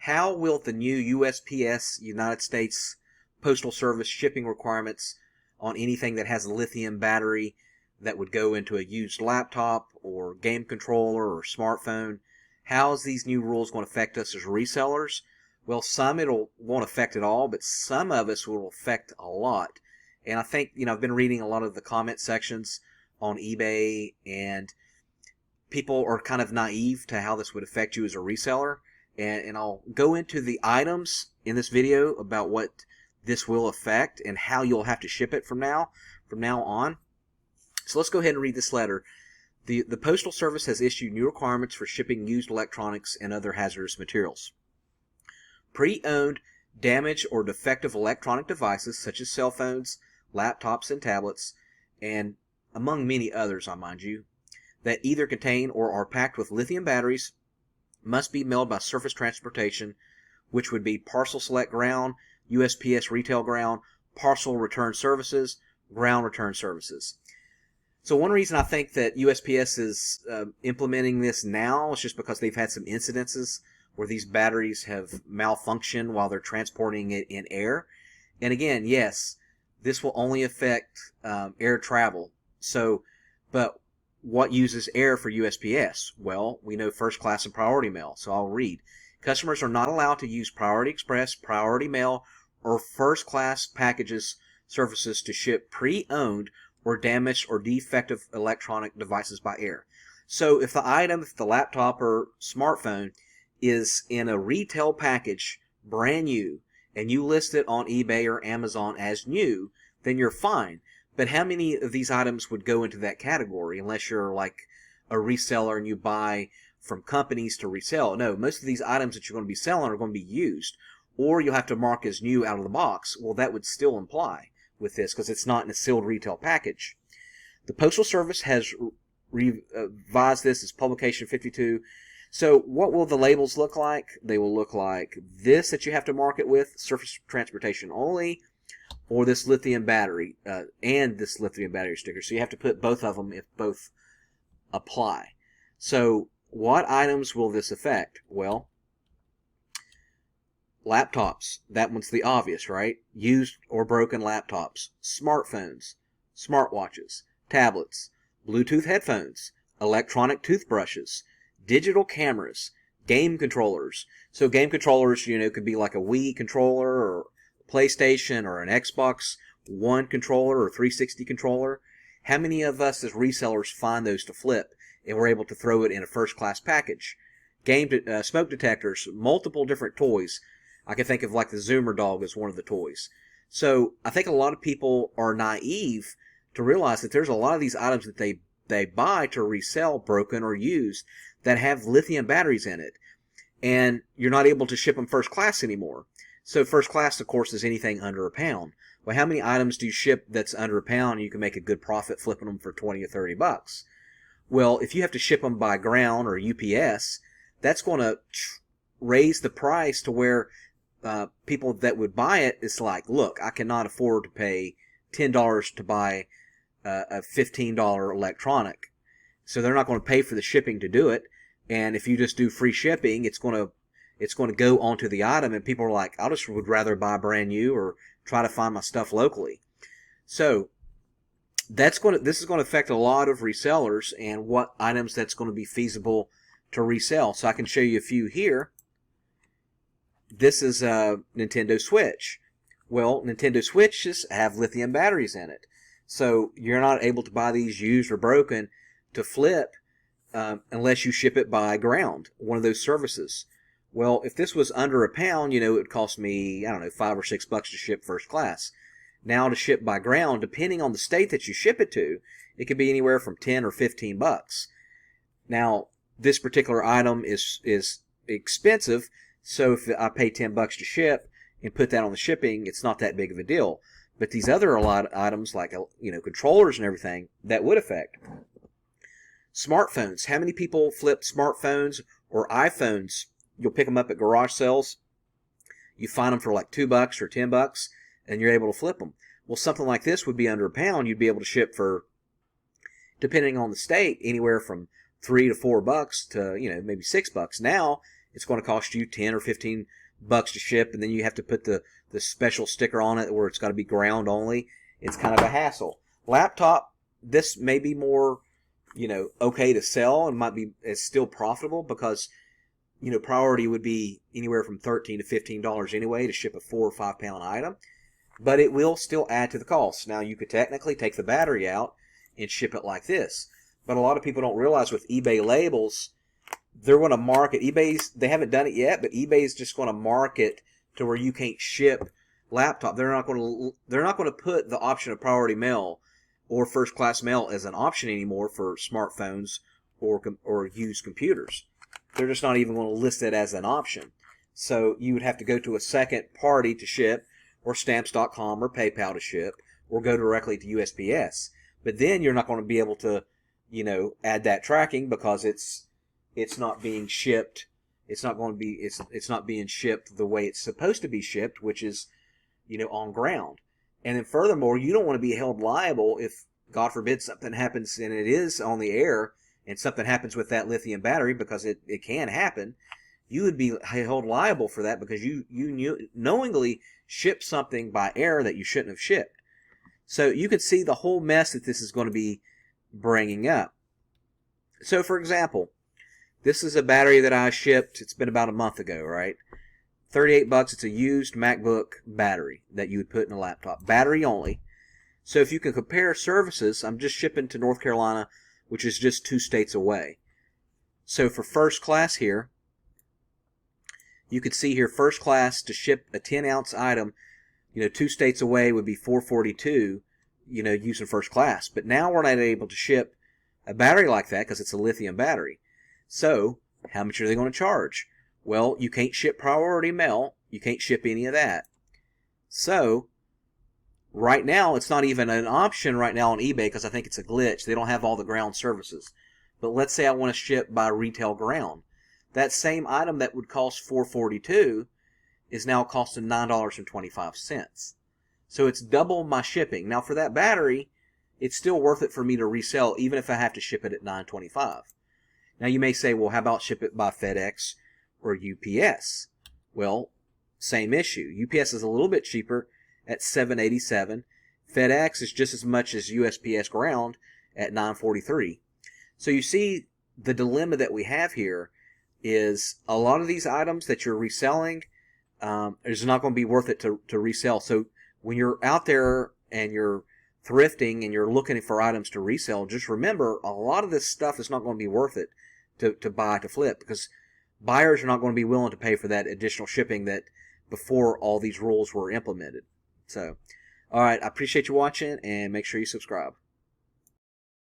how will the new USPS, United States Postal Service shipping requirements on anything that has a lithium battery that would go into a used laptop or game controller or smartphone, how is these new rules going to affect us as resellers? Well, some won't affect at all, but some of us will affect a lot. And I think, I've been reading a lot of the comment sections on eBay, and people are kind of naive to how this would affect you as a reseller. And I'll go into the items in this video about what this will affect and how you'll have to ship it from now on. So let's go ahead and read this letter. The Postal Service has issued new requirements for shipping used electronics and other hazardous materials. Pre-owned, damaged, or defective electronic devices such as cell phones, laptops, and tablets, and among many others, I mind you, that either contain or are packed with lithium batteries must be mailed by surface transportation, which would be Parcel Select Ground, USPS Retail Ground, Parcel Return Services, Ground Return Services. So one reason I think that USPS is implementing this now is just because they've had some incidences where these batteries have malfunctioned while they're transporting it in air. And again, yes, this will only affect air travel. But what uses air for USPS? Well, we know first class and priority mail, so I'll read. Customers are not allowed to use Priority Express, Priority Mail, or first class packages services to ship pre-owned or damaged or defective electronic devices by air. So if the laptop or smartphone is in a retail package, brand new, and you list it on eBay or Amazon as new, then you're fine. But how many of these items would go into that category unless you're like a reseller and you buy from companies to resell? No, most of these items that you're going to be selling are going to be used, or you'll have to mark as new out of the box. Well, that would still imply with this because it's not in a sealed retail package. The Postal Service has revised this as Publication 52. So what will the labels look like? They will look like this that you have to mark it with, surface transportation only, or this lithium battery and this lithium battery sticker. So you have to put both of them if both apply. So what items will this affect? Well, laptops. That one's the obvious, right? Used or broken laptops. Smartphones, smartwatches, tablets, Bluetooth headphones, electronic toothbrushes, digital cameras, game controllers. So game controllers, could be like a Wii controller or PlayStation or an Xbox One controller or 360 controller. How many of us as resellers find those to flip and we're able to throw it in a first class package? Smoke detectors, multiple different toys. I can think of like the Zoomer dog as one of the toys. So I think a lot of people are naive to realize that there's a lot of these items that they buy to resell broken or used that have lithium batteries in it. And you're not able to ship them first class anymore. So first class, of course, is anything under a pound. Well, how many items do you ship that's under a pound and you can make a good profit flipping them for 20 or 30 bucks? Well, if you have to ship them by ground or UPS, that's going to raise the price to where people that would buy it, it's like, look, I cannot afford to pay $10 to buy a $15 electronic. So they're not going to pay for the shipping to do it. And if you just do free shipping, it's going to go onto the item, and people are like, I just would rather buy brand new or try to find my stuff locally. So this is going to affect a lot of resellers and what items that's going to be feasible to resell. So I can show you a few here. This is a Nintendo Switch. Well, Nintendo Switches have lithium batteries in it. So you're not able to buy these used or broken to flip unless you ship it by ground, one of those services. Well, if this was under a pound, it would cost me, I don't know, $5 or $6 to ship first class. Now to ship by ground, depending on the state that you ship it to, it could be anywhere from 10 or 15 bucks. Now, this particular item is expensive, so if I pay 10 bucks to ship and put that on the shipping, it's not that big of a deal. But these other items like controllers and everything, that would affect. Smartphones. How many people flip smartphones or iPhones? You'll pick them up at garage sales. You find them for like $2 or 10 bucks, and you're able to flip them. Well, something like this would be under a pound. You'd be able to ship for, depending on the state, anywhere from $3 to $4 to maybe $6. Now it's going to cost you 10 or 15 bucks to ship, and then you have to put the special sticker on it where it's got to be ground only. It's kind of a hassle. Laptop, this may be more, okay to sell, and it's still profitable because, priority would be anywhere from $13 to $15 anyway to ship a 4 or 5 pound item, but it will still add to the cost. Now, you could technically take the battery out and ship it like this, but a lot of people don't realize with eBay labels, they're going to market, they haven't done it yet, but eBay's just going to market to where you can't ship laptop. They're not going to put the option of priority mail or first class mail as an option anymore for smartphones or used computers. They're just not even going to list it as an option. So you would have to go to a second party to ship, or stamps.com or PayPal to ship, or go directly to USPS. But then you're not going to be able to, add that tracking because it's not being shipped. It's not being shipped the way it's supposed to be shipped, which is, on ground. And then furthermore, you don't want to be held liable if, God forbid, something happens and it is on the air and something happens with that lithium battery, because it can happen. You would be held liable for that because you knowingly shipped something by air that you shouldn't have shipped. So you could see the whole mess that this is going to be bringing up. So for example, this is a battery that I shipped. It's been about a month ago, right? 38 bucks. It's a used MacBook battery that you would put in a laptop. Battery only. So if you can compare services, I'm just shipping to North Carolina, which is just 2 states away. So for first class here, you could see here first class to ship a 10-ounce item, 2 states away would be $4.42, using first class. But now we're not able to ship a battery like that because it's a lithium battery. So how much are they going to charge? Well, you can't ship priority mail. You can't ship any of that. So right now, it's not even an option right now on eBay because I think it's a glitch. They don't have all the ground services. But let's say I want to ship by retail ground. That same item that would cost $4.42 is now costing $9.25. So it's double my shipping. Now for that battery, it's still worth it for me to resell even if I have to ship it at $9.25. Now you may say, well, how about ship it by FedEx or UPS? Well, same issue. UPS is a little bit cheaper at $7.87. FedEx is just as much as USPS ground at $9.43. So you see the dilemma that we have here is a lot of these items that you're reselling is not going to be worth it to resell. So when you're out there and you're thrifting and you're looking for items to resell, just remember a lot of this stuff is not going to be worth it to buy, to flip, because buyers are not going to be willing to pay for that additional shipping that before all these rules were implemented. So, all right, I appreciate you watching, and make sure you subscribe.